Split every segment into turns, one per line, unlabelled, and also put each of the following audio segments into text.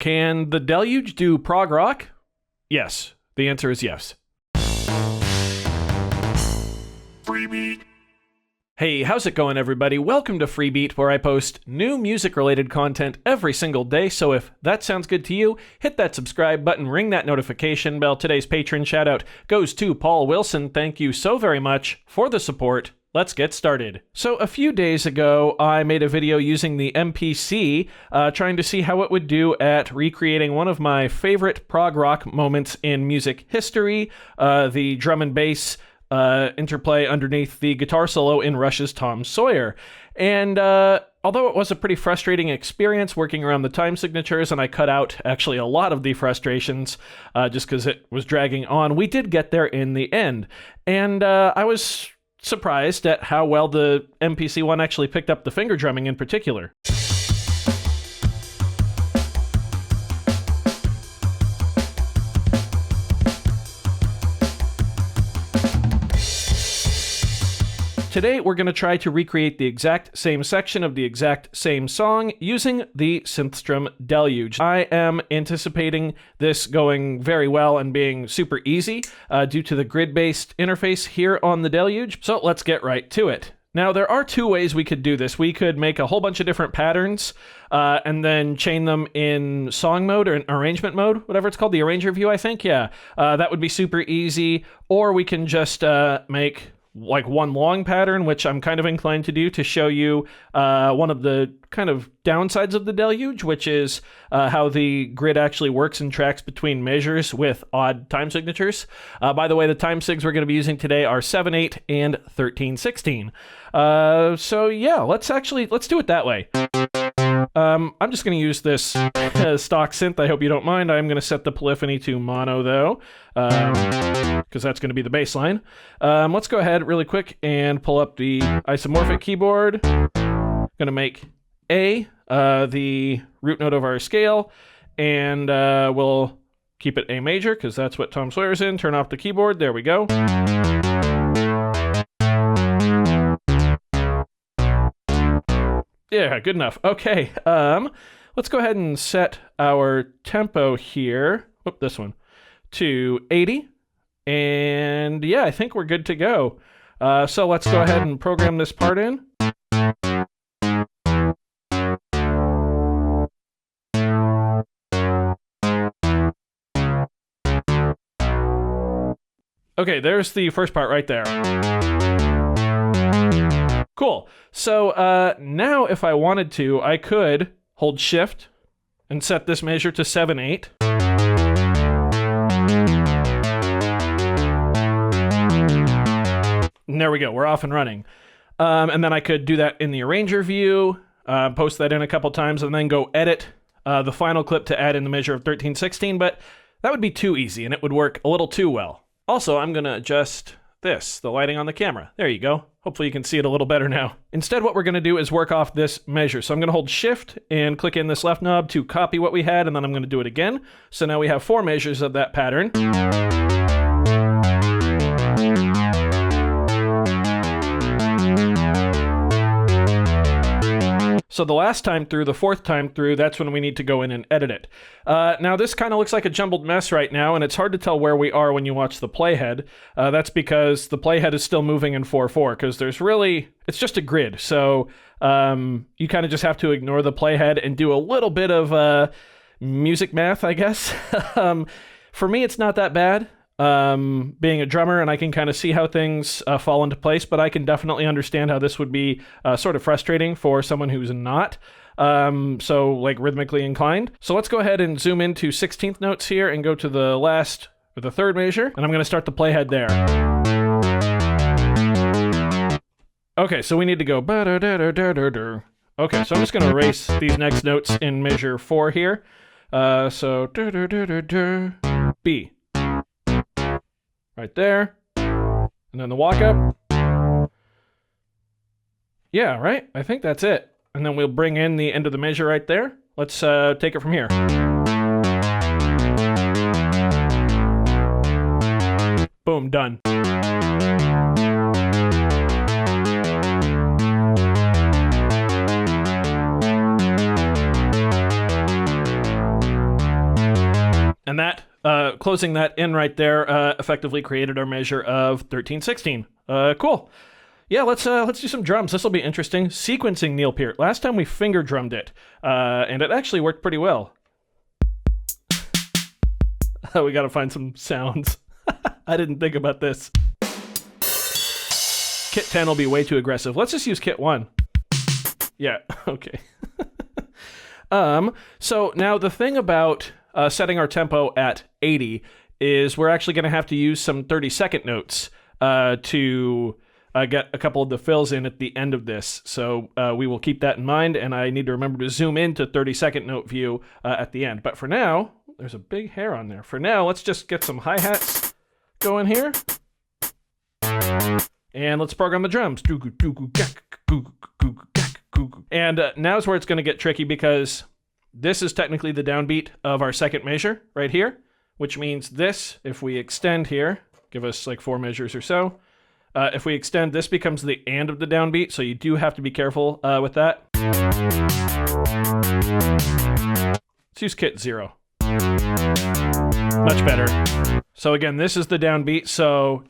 Can the Deluge do prog rock? Yes. The answer is yes.
Freebie.
Hey, how's it going, everybody? Welcome to Freebeat, where I post new music-related content every single day, so if that sounds good to you, hit that subscribe button, ring that notification bell. Today's patron shout-out goes to Paul Wilson. Thank you so very much for the support. Let's get started. So a few days ago, I made a video using the MPC, trying to see how it would do at recreating one of my favorite prog rock moments in music history, the drum and bass interplay underneath the guitar solo in Rush's Tom Sawyer. And although it was a pretty frustrating experience working around the time signatures, and I cut out actually a lot of the frustrations just because it was dragging on, we did get there in the end. And I was surprised at how well the MPC one actually picked up the finger drumming in particular. Today, we're going to try to recreate the exact same section of the exact same song using the Synthstrom Deluge. I am anticipating this going very well and being super easy due to the grid-based interface here on the Deluge, so let's get right to it. Now, there are two ways we could do this. We could make a whole bunch of different patterns and then chain them in song mode or arrangement mode, whatever it's called, the arranger view, I think. Yeah, that would be super easy. Or we can just make like one long pattern, which I'm kind of inclined to do to show you one of the kind of downsides of the Deluge, which is how the grid actually works and tracks between measures with odd time signatures. By the way, the time sigs we're going to be using today are 7/8 and 13/16. So yeah, let's do it that way. I'm just going to use this stock synth. I hope you don't mind. I'm going to set the polyphony to mono, though, because that's going to be the bass line. Let's go ahead really quick and pull up the isomorphic keyboard. Going to make A the root note of our scale, and we'll keep it A major, because that's what Tom Sawyer's in. Turn off the keyboard. There we go. Yeah, good enough. Okay, let's go ahead and set our tempo here, this one, to 80. And yeah, I think we're good to go. So let's go ahead and program this part in. Okay, there's the first part right there. Cool. So now if I wanted to, I could hold shift and set this measure to 7/8. And there we go. We're off and running. And then I could do that in the arranger view, post that in a couple times, and then go edit the final clip to add in the measure of 13/16. But that would be too easy, and it would work a little too well. Also, I'm going to adjust the lighting on the camera. There you go. Hopefully you can see it a little better now. Instead, what we're going to do is work off this measure. So I'm going to hold shift and click in this left knob to copy what we had, and then I'm going to do it again. So now we have 4 measures of that pattern. So the last time through, the 4th time through, that's when we need to go in and edit it. Now this kind of looks like a jumbled mess right now, and it's hard to tell where we are when you watch the playhead. That's because the playhead is still moving in 4/4, because it's just a grid. So you kind of just have to ignore the playhead and do a little bit of music math, I guess. For me, it's not that bad. Being a drummer, and I can kind of see how things fall into place, but I can definitely understand how this would be sort of frustrating for someone who's not so like rhythmically inclined. So let's go ahead and zoom into 16th notes here and go to the 3rd measure, and I'm going to start the playhead there. Okay, so we need to go okay, so I'm just going to erase these next notes in measure 4 here. So B. Right there. And then the walk up. Yeah, right? I think that's it. And then we'll bring in the end of the measure right there. Let's take it from here. Boom, done. And that, closing that in right there, effectively created our measure of 13/16. Cool. Yeah, let's do some drums. This will be interesting. Sequencing Neil Peart. Last time we finger drummed it, and it actually worked pretty well. We got to find some sounds. I didn't think about this. Kit 10 will be way too aggressive. Let's just use Kit 1. Yeah, okay. So now the thing about setting our tempo at 80 is we're actually going to have to use some 30-second notes to get a couple of the fills in at the end of this. So we will keep that in mind, and I need to remember to zoom into 30-second note view at the end. But for now, there's a big hair on there. For now, let's just get some hi-hats going here. And let's program the drums. And now's where it's going to get tricky because this is technically the downbeat of our second measure right here, which means this, if we extend here, give us like 4 measures or so. If we extend, this becomes the and of the downbeat, so you do have to be careful with that. Let's use Kit 0. Much better. So again, this is the downbeat, so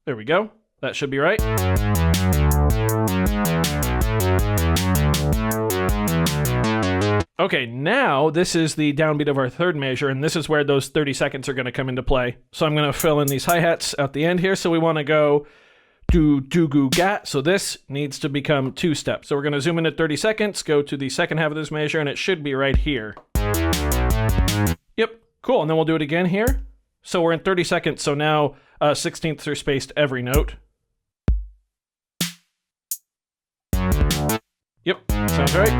there we go. That should be right. Okay, now this is the downbeat of our third measure, and this is where those 30 seconds are going to come into play. So I'm going to fill in these hi-hats at the end here. So we want to go do do goo gat. So this needs to become 2 steps. So we're going to zoom in at 30 seconds, go to the second half of this measure, and it should be right here. Yep, cool. And then we'll do it again here. So we're in 30 seconds, so now 16ths are spaced every note. Yep, sounds right.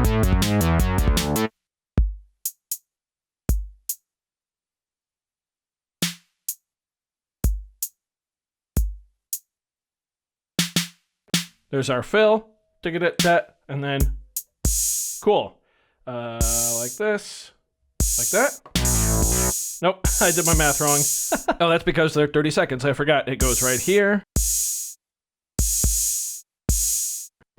There's our fill, dig it at that, and then cool. Like this, like that. Nope, I did my math wrong. Oh, that's because they're 30 seconds. I forgot. It goes right here.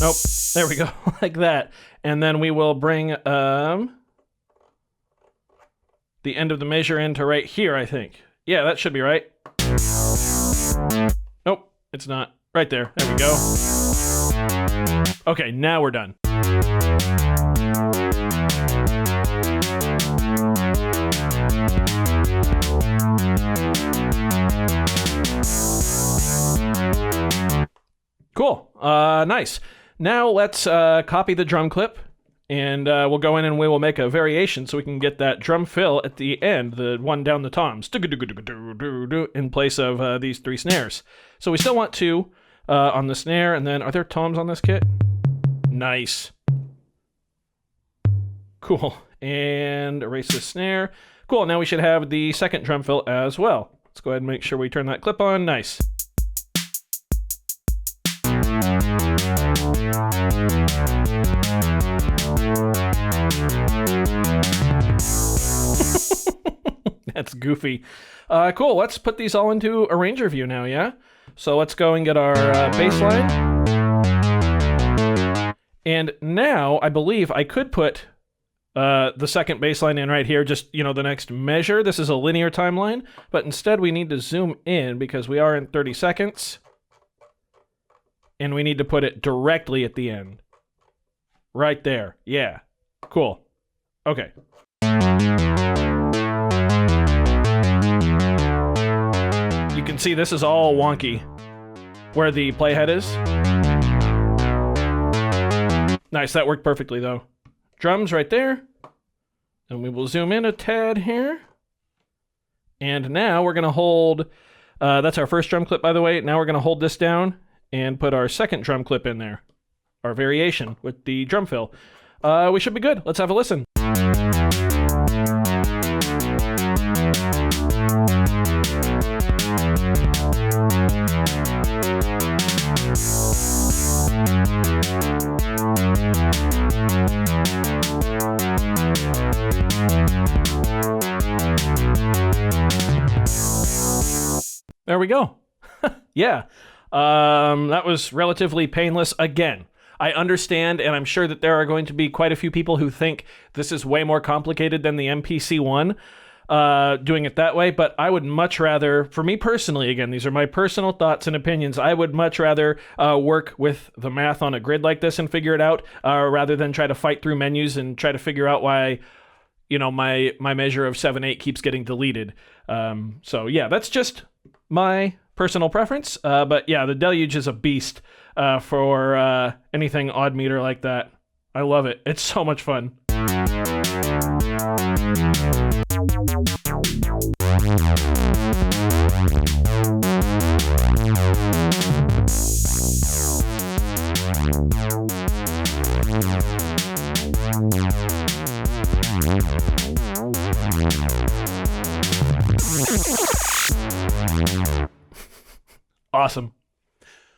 Nope, there we go, like that. And then we will bring the end of the measure into right here, I think. Yeah, that should be right. Nope, it's not. Right there. There we go. Okay, now we're done. Cool. Nice. Now let's copy the drum clip, and we'll go in and we will make a variation so we can get that drum fill at the end, the one down the toms, in place of these 3 snares. So we still want 2 on the snare, and then are there toms on this kit? Nice. Cool. And erase the snare. Cool. Now we should have the second drum fill as well. Let's go ahead and make sure we turn that clip on. Nice. That's goofy. Cool. Let's put these all into arranger view now, yeah? So let's go and get our bass line. And now I believe I could put the second bass line in right here, just, the next measure. This is a linear timeline, but instead we need to zoom in because we are in 30 seconds. And we need to put it directly at the end. Right there. Yeah. Cool. Okay. You can see this is all wonky where the playhead is. Nice, that worked perfectly though. Drums right there. And we will zoom in a tad here. And now we're going to hold, that's our first drum clip by the way. Now we're going to hold this down and put our second drum clip in there. Our variation with the drum fill. We should be good. Let's have a listen. There we go. Yeah. That was relatively painless again. I understand, and I'm sure that there are going to be quite a few people who think this is way more complicated than the MPC one, doing it that way, but I would much rather, for me personally, again, these are my personal thoughts and opinions, I would much rather work with the math on a grid like this and figure it out, rather than try to fight through menus and try to figure out why, you know, my measure of 7/8 keeps getting deleted. So yeah, that's just my personal preference, but yeah, the Deluge is a beast for anything odd meter like that. I love it. It's so much fun. Awesome.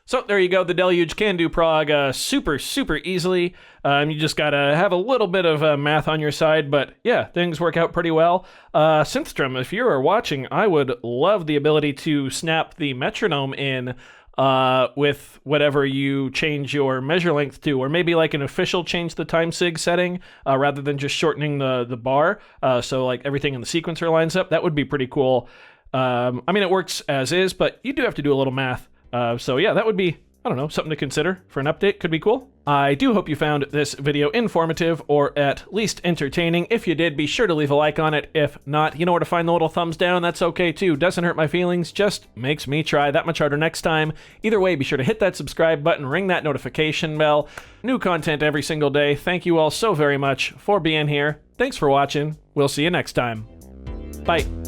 So there you go. The Deluge can do prog super easily. You just gotta have a little bit of math on your side, but yeah, things work out pretty well. Synthstrom, if you are watching, I would love the ability to snap the metronome in with whatever you change your measure length to, or maybe like an official change the time sig setting rather than just shortening the bar. So like everything in the sequencer lines up. That would be pretty cool. I mean, it works as is, but you do have to do a little math. So yeah, that would be, I don't know, something to consider for an update. Could be cool. I do hope you found this video informative or at least entertaining. If you did, be sure to leave a like on it. If not, you know where to find the little thumbs down. That's okay too. Doesn't hurt my feelings, just makes me try that much harder next time. Either way, be sure to hit that subscribe button, ring that notification bell. New content every single day. Thank you all so very much for being here. Thanks for watching. We'll see you next time. Bye.